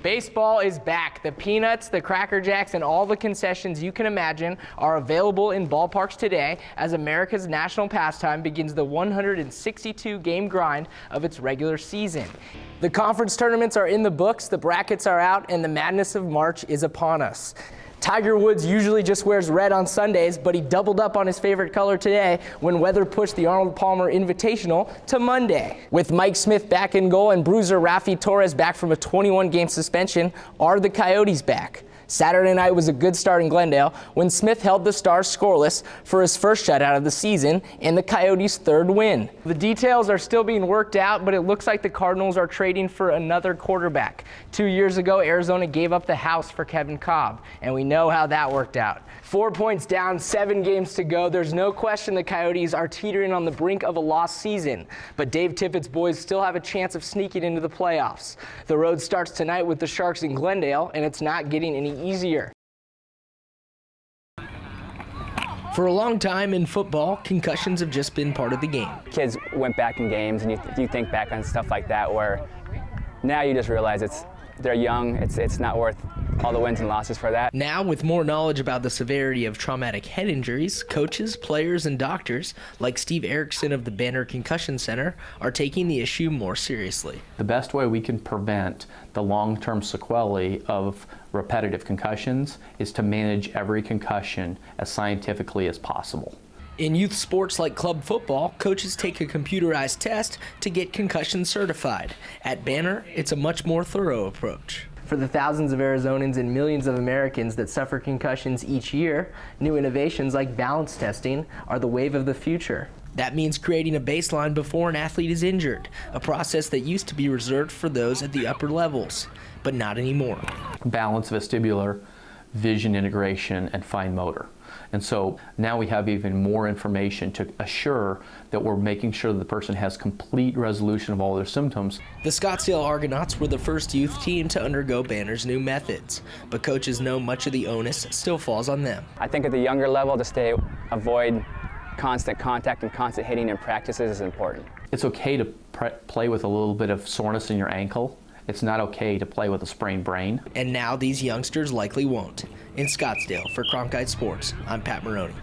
Baseball is back. The peanuts, the Cracker Jacks, and all the concessions you can imagine are available in ballparks today as America's national pastime begins the 162-game grind of its regular season. The conference tournaments are in the books, the brackets are out, and the madness of March is upon us. Tiger Woods usually just wears red on Sundays, but he doubled up on his favorite color today when weather pushed the Arnold Palmer Invitational to Monday. With Mike Smith back in goal and bruiser Rafi Torres back from a 21-game suspension, are the Coyotes back? Saturday night was a good start in Glendale when Smith held the Stars scoreless for his first shutout of the season and the Coyotes' third win. The details are still being worked out, but it looks like the Cardinals are trading for another quarterback. 2 years ago, Arizona gave up the house for Kevin Cobb, and we know how that worked out. 4 points down, 7 games to go. There's no question the Coyotes are teetering on the brink of a lost season, but Dave Tippett's boys still have a chance of sneaking into the playoffs. The road starts tonight with the Sharks in Glendale, and it's not getting any easier. For a long time in football, concussions have just been part of the game. Kids went back in games, and you think back on stuff like that where now you just realize they're young, it's not worth all the wins and losses for that. Now, with more knowledge about the severity of traumatic head injuries, coaches, players, and doctors, like Steve Erickson of the Banner Concussion Center, are taking the issue more seriously. The best way we can prevent the long-term sequelae of repetitive concussions is to manage every concussion as scientifically as possible. In youth sports like club football, coaches take a computerized test to get concussion certified. At Banner, it's a much more thorough approach. For the thousands of Arizonans and millions of Americans that suffer concussions each year, new innovations like balance testing are the wave of the future. That means creating a baseline before an athlete is injured, a process that used to be reserved for those at the upper levels, but not anymore. Balance, vestibular, vision integration, and fine motor. And so now we have even more information to assure that we're making sure that the person has complete resolution of all their symptoms. The Scottsdale Argonauts were the first youth team to undergo Banner's new methods, but coaches know much of the onus still falls on them. I think at the younger level to avoid constant contact and constant hitting in practices is important. It's okay to play with a little bit of soreness in your ankle. It's not okay to play with a sprained brain. And now these youngsters likely won't. In Scottsdale, for Cronkite Sports, I'm Pat Moroney.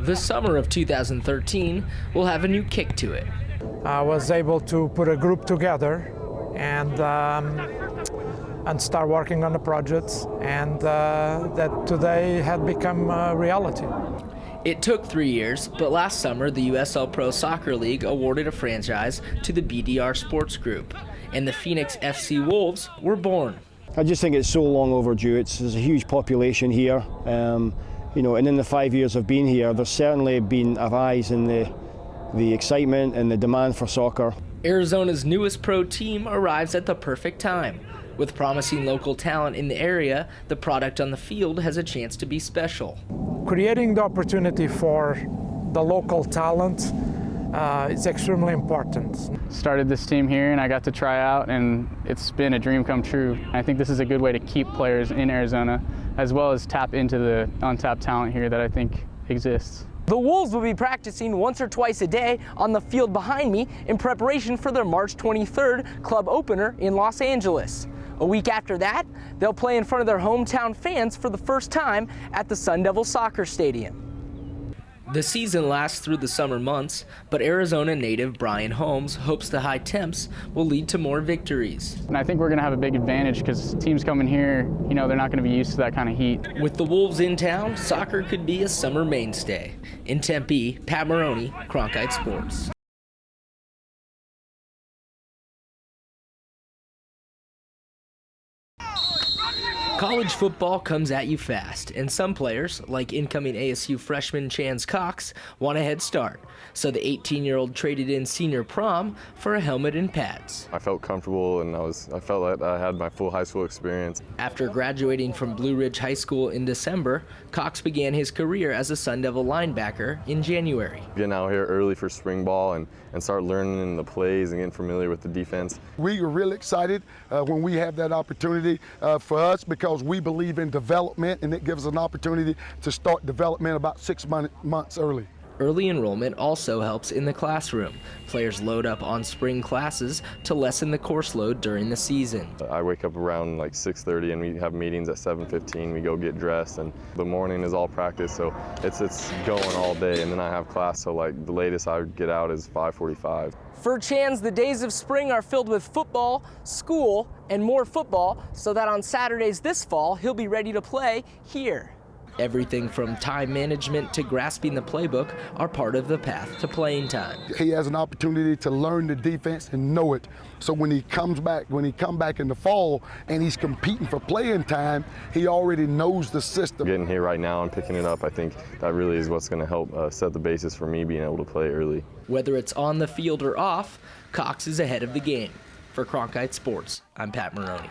The summer of 2013 will have a new kick to it. I was able to put a group together and start working on the projects, and that today had become a reality. It took 3 years, but last summer the USL Pro Soccer League awarded a franchise to the BDR Sports Group, and the Phoenix FC Wolves were born. I just think it's so long overdue. There's a huge population here, and in the 5 years I've been here, there's certainly been a rise in the excitement and the demand for soccer. Arizona's newest pro team arrives at the perfect time. With promising local talent in the area, the product on the field has a chance to be special. Creating the opportunity for the local talent is extremely important. Started this team here and I got to try out, and it's been a dream come true. I think this is a good way to keep players in Arizona as well as tap into the untapped talent here that I think exists. The Wolves will be practicing once or twice a day on the field behind me in preparation for their March 23rd club opener in Los Angeles. A week after that, they'll play in front of their hometown fans for the first time at the Sun Devil Soccer Stadium. The season lasts through the summer months, but Arizona native Brian Holmes hopes the high temps will lead to more victories. And I think we're going to have a big advantage because teams coming here, they're not going to be used to that kind of heat. With the Wolves in town, soccer could be a summer mainstay. In Tempe, Pat Moroney, Cronkite Sports. College football comes at you fast, and some players, like incoming ASU freshman Chance Cox, want a head start. So the 18-year-old traded in senior prom for a helmet and pads. I felt comfortable, and I felt like I had my full high school experience. After graduating from Blue Ridge High School in December, Cox began his career as a Sun Devil linebacker in January. Getting out here early for spring ball and start learning the plays and getting familiar with the defense. We are really excited when we have that opportunity for us, because we believe in development, and it gives us an opportunity to start development about 6 months early. Early enrollment also helps in the classroom. Players load up on spring classes to lessen the course load during the season. I wake up around like 6:30 and we have meetings at 7:15. We go get dressed, and the morning is all practice, so it's going all day, and then I have class, so like the latest I get out is 5:45. For Chans, the days of spring are filled with football, school, and more football, so that on Saturdays this fall, he'll be ready to play here. Everything from time management to grasping the playbook are part of the path to playing time. He has an opportunity to learn the defense and know it. So when he come back in the fall and he's competing for playing time, he already knows the system. Getting here right now and picking it up, I think that really is what's going to help set the basis for me being able to play early. Whether it's on the field or off, Cox is ahead of the game. For Cronkite Sports, I'm Pat Moroney.